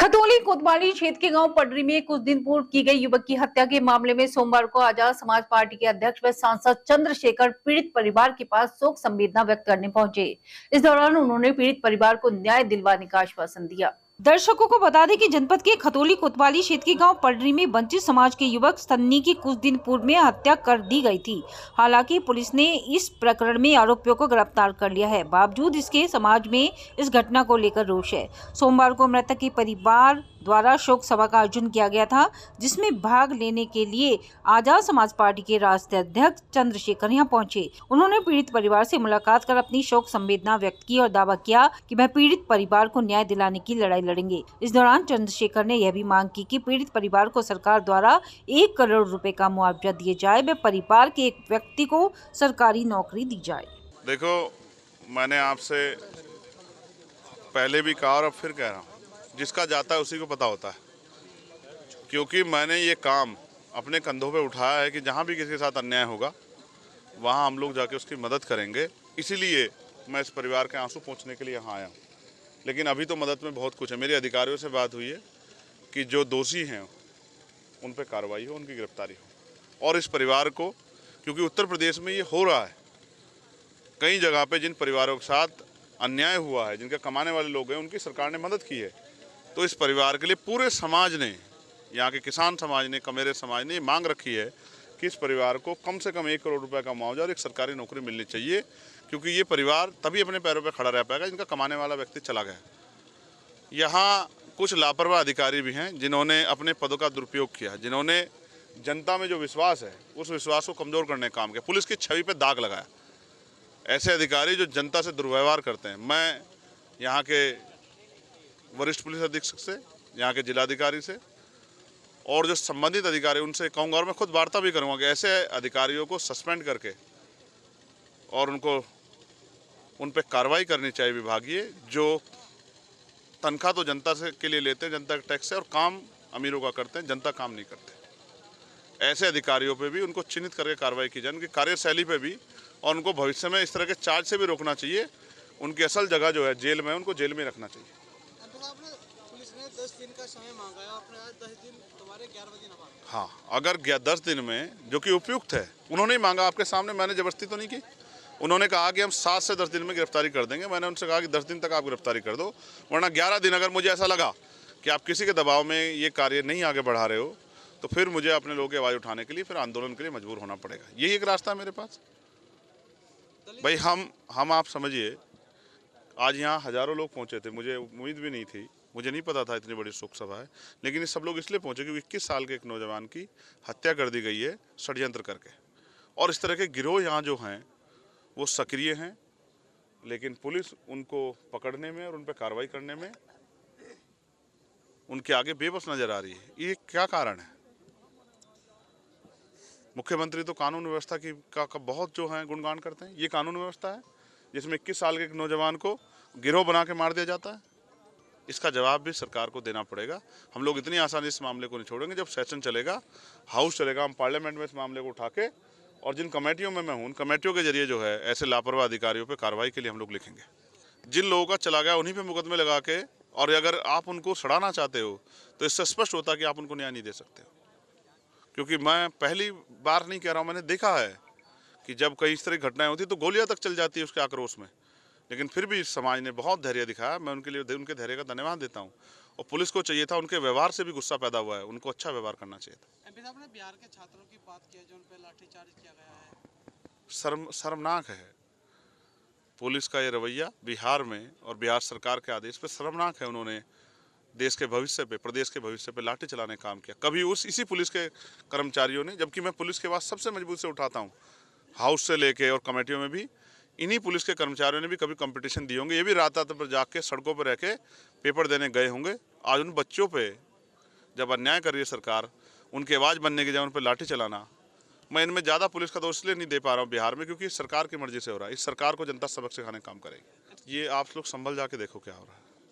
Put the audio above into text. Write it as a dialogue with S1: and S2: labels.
S1: खतौली कोतवाली क्षेत्र के गांव पडरी में कुछ दिन पूर्व की गई युवक की हत्या के मामले में सोमवार को आजाद समाज पार्टी के अध्यक्ष व सांसद चंद्रशेखर पीड़ित परिवार के पास शोक संवेदना व्यक्त करने पहुंचे। इस दौरान उन्होंने पीड़ित परिवार को न्याय दिलवाने का आश्वासन दिया। दर्शकों को बता दें कि जनपद के खतौली कोतवाली क्षेत्र के गांव पडरी में वंचित समाज के युवक सन्नी की कुछ दिन पूर्व में हत्या कर दी गई थी। हालांकि पुलिस ने इस प्रकरण में आरोपियों को गिरफ्तार कर लिया है। बावजूद इसके समाज में इस घटना को लेकर रोष है। सोमवार को मृतक के परिवार द्वारा शोक सभा का आयोजन किया गया था, जिसमें भाग लेने के लिए आजाद समाज पार्टी के राष्ट्रीय अध्यक्ष चंद्रशेखर यहां पहुंचे। उन्होंने पीड़ित परिवार से मुलाकात कर अपनी शोक संवेदना व्यक्त की और दावा किया कि वह पीड़ित परिवार को न्याय दिलाने की लड़ाई लड़ेंगे। इस दौरान चंद्रशेखर ने यह भी मांग की कि पीड़ित परिवार को सरकार द्वारा 1 करोड़ रुपए का मुआवजा दिए जाए व परिवार के एक व्यक्ति को सरकारी नौकरी दी जाए।
S2: देखो, मैंने आपसे पहले भी कहा और अब फिर कह रहा हूँ, जिसका जाता है उसी को पता होता है। क्योंकि मैंने ये काम अपने कंधों पे उठाया है कि जहाँ भी किसी के साथ अन्याय होगा वहाँ हम लोग जाके उसकी मदद करेंगे। इसीलिए मैं इस परिवार के आंसू पोंछने के लिए यहाँ आया हूँ। लेकिन अभी तो मदद में बहुत कुछ है। मेरे अधिकारियों से बात हुई है कि जो दोषी हैं उन पर कार्रवाई हो, उनकी गिरफ्तारी हो। और इस परिवार को, क्योंकि उत्तर प्रदेश में ये हो रहा है, कई जगह पे जिन परिवारों के साथ अन्याय हुआ है, जिनके कमाने वाले लोग हैं, उनकी सरकार ने मदद की है। तो इस परिवार के लिए पूरे समाज ने, यहाँ के किसान समाज ने, कमेरे समाज ने मांग रखी है कि इस परिवार को कम से कम 1 करोड़ रुपए का मुआवजा और एक सरकारी नौकरी मिलनी चाहिए। क्योंकि ये परिवार तभी अपने पैरों पर खड़ा रह पाएगा जिनका कमाने वाला व्यक्ति चला गया। यहाँ कुछ लापरवाह अधिकारी भी हैं जिन्होंने अपने पदों का दुरुपयोग किया, जिन्होंने जनता में जो विश्वास है उस विश्वास को कमज़ोर करने का काम किया, पुलिस की छवि पर दाग लगाया। ऐसे अधिकारी जो जनता से दुर्व्यवहार करते हैं, मैं यहाँ के वरिष्ठ पुलिस अधीक्षक से, यहाँ के जिलाधिकारी से और जो संबंधित अधिकारी उनसे कहूँगा, और मैं खुद वार्ता भी करूँगा कि ऐसे अधिकारियों को सस्पेंड करके और उन पर कार्रवाई करनी चाहिए विभागीय, जो तनख्वाह तो जनता से के लिए लेते हैं, जनता के टैक्स से, और काम अमीरों का करते हैं, जनता काम नहीं करते। ऐसे अधिकारियों पे भी उनको चिन्हित करके कार्रवाई की जाए, उनकी कार्यशैली पे भी, और उनको भविष्य में इस तरह के चार्ज से भी रोकना चाहिए। उनकी असल जगह जो है जेल में, उनको जेल में रखना चाहिए।
S3: पुलिस ने 10 दिन का समय मांगा है, आपने आज 10 दिन, तुम्हारे 11 दिन मांगा।
S2: हाँ, अगर 10 दिन में, जो कि उपयुक्त है, उन्होंने ही मांगा आपके सामने, मैंने जबरदस्ती तो नहीं की। उन्होंने कहा कि हम 7 से 10 दिन में गिरफ्तारी कर देंगे। मैंने उनसे कहा कि 10 दिन तक आप गिरफ्तारी कर दो, वरना 11 दिन अगर मुझे ऐसा लगा कि आप किसी के दबाव में ये कार्य नहीं आगे बढ़ा रहे हो, तो फिर मुझे अपने लोगों की आवाज़ उठाने के लिए फिर आंदोलन के लिए मजबूर होना पड़ेगा। यही एक रास्ता है मेरे पास। भाई हम आप समझिए, आज यहाँ हज़ारों लोग पहुँचे थे, मुझे उम्मीद भी नहीं थी, मुझे नहीं पता था इतनी बड़ी शोक सभा है। लेकिन ये सब लोग इसलिए पहुँचे क्योंकि 21 साल के एक नौजवान की हत्या कर दी गई है षड्यंत्र करके। और इस तरह के गिरोह यहाँ जो हैं वो सक्रिय हैं, लेकिन पुलिस उनको पकड़ने में और उन पर कार्रवाई करने में उनके आगे बेबस नजर आ रही है। ये क्या कारण है? मुख्यमंत्री तो कानून व्यवस्था का बहुत जो है गुणगान करते हैं। ये कानून व्यवस्था है जिसमें 21 साल के एक नौजवान को गिरोह बना के मार दिया जाता है। इसका जवाब भी सरकार को देना पड़ेगा। हम लोग इतनी आसानी इस मामले को नहीं छोड़ेंगे। जब सेशन चलेगा, हाउस चलेगा, हम पार्लियामेंट में इस मामले को उठा के, और जिन कमेटियों में मैं हूँ, उन कमेटियों के जरिए जो है ऐसे लापरवाह अधिकारियों पे कार्रवाई के लिए हम लोग लिखेंगे। जिन लोगों का चला गया उन्हीं पे मुकदमे लगा के, और अगर आप उनको सड़ाना चाहते हो तो इससे स्पष्ट होता है कि आप उनको न्याय नहीं दे सकते हो। क्योंकि मैं पहली बार नहीं कह रहा हूँ, मैंने देखा है कि जब कई इस तरह की घटनाएं होती तो गोलियां तक चल जाती है उसके आक्रोश में। लेकिन फिर भी समाज ने बहुत धैर्य दिखाया, मैं उनके लिए उनके धैर्य का धन्यवाद देता हूँ। और पुलिस को चाहिए था, उनके व्यवहार से भी गुस्सा पैदा हुआ है, उनको अच्छा व्यवहार करना चाहिए था।
S3: अभी आपने बिहार के छात्रों की बात की है जो उन पर लाठीचार्ज किया गया है,
S2: शर्मनाक है पुलिस का ये रवैया बिहार में, और बिहार सरकार के आदेश पे शर्मनाक है। उन्होंने देश के भविष्य पे, प्रदेश के भविष्य पे लाठी चलाने का काम किया। कभी इसी पुलिस के कर्मचारियों ने, जबकि मैं पुलिस के बाद सबसे मजबूत से उठाता हूँ, हाउस से लेके और कमेटियों में भी इन्हीं पुलिस के कर्मचारियों ने भी कभी कंपटीशन दिए होंगे। ये भी रात रात पर जाके सड़कों पर रह के पेपर देने गए होंगे। आज उन बच्चों पे जब अन्याय कर रही है सरकार, उनकी आवाज़ बनने की जगह उन पर लाठी चलाना, मैं इनमें ज़्यादा पुलिस का दोष इसलिए नहीं दे पा रहा हूँ बिहार में, क्योंकि सरकार की मर्जी से हो रहा है। इस सरकार को जनता सबक सिखाने का काम करेगी। ये आप लोग संभल जाके देखो क्या हो रहा है।